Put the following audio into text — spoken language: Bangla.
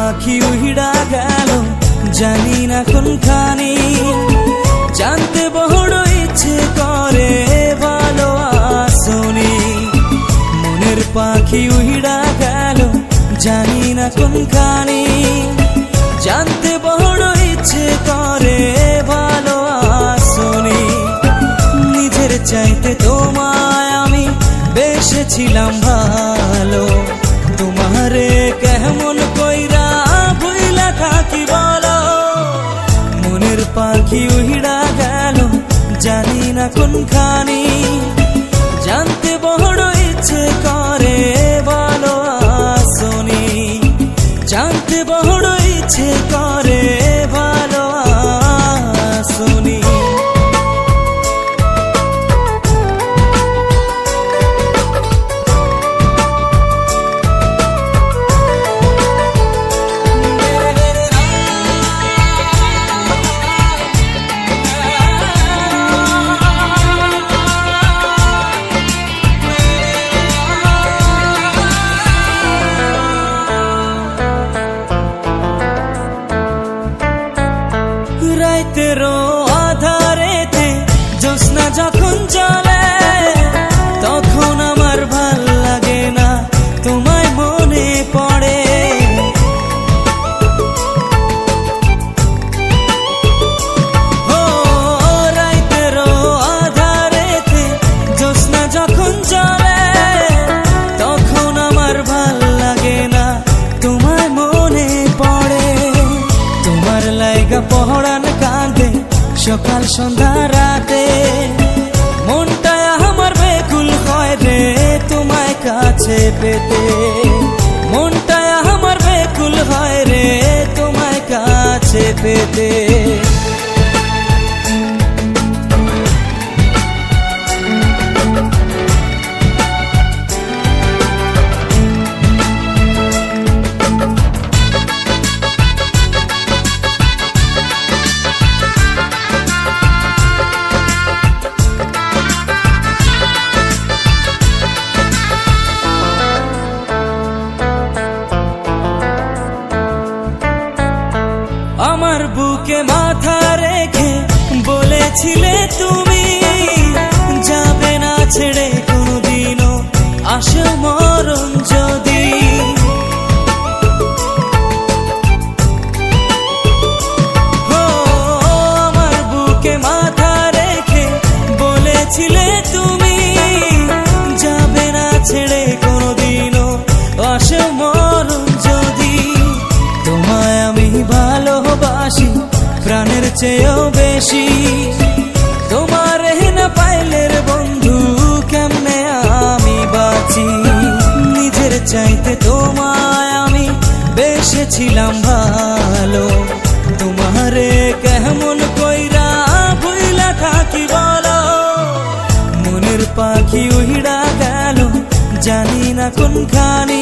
পাখি উড়া গেল জানি না কোনখানি, জানতে বড় ইচ্ছে করে ভালো আসনি। মনের পাখি উড়া গেল জানি না কোনখানি, জানতে বড় ইচ্ছে করে ভালো আসনি। নিজের চাইতে তোমায় আমি বেসেছিলাম ভালো, তোমারে কেমন কইরা ভুইলা থাকি বলো। মনের পাখি উড়া গেল জানি না কোনখানি, জানতে বড় ইচ্ছে করে ভালো আসনি। জানতে বড় ইচ্ছে করে ভালো আসনি। রাইতেরও আধারেতে জ্যোৎস্না যখন চলে, তখন আমার ভাল লাগে না তোমায় মনে পড়ে। ও রাইতেরও আধারেতে জ্যোৎস্না যখন চলে, তখন আমার ভাল লাগে না তোমায় মনে পড়ে। তোমার লাইগা পহরান কাঁদে সকাল সন্ধ্যা রাতে, মনটা আমার বেকুল হয় রে তোমায় কাছে পেতে। মনটা আমার বেকুল হয় রে তোমায় কাছে পেতে। আমার বুকে মাথা রেখে বলেছিলে তুমি, যাবে না ছেড়ে কোনোদিনও আসে মরণ যদি। ও আমার বুকে মাথা রেখে বলেছিলে তুমি, যাবে না ছেড়ে কোনোদিনও আসে মরণ যদি। তোমায় আমি ভালোবাসি প্রাণের চেয়েও বেশি, তোমার না পাইলে রে বন্ধু কেমনে আমি বাঁচি। নিজের চাইতে তোমায় আমি বেসেছিলাম ভালো, তোমারে কেমন কইরা ভুইলা থাকি বলো। মনের পাখি উড়া গেল জানি না কোনখানি,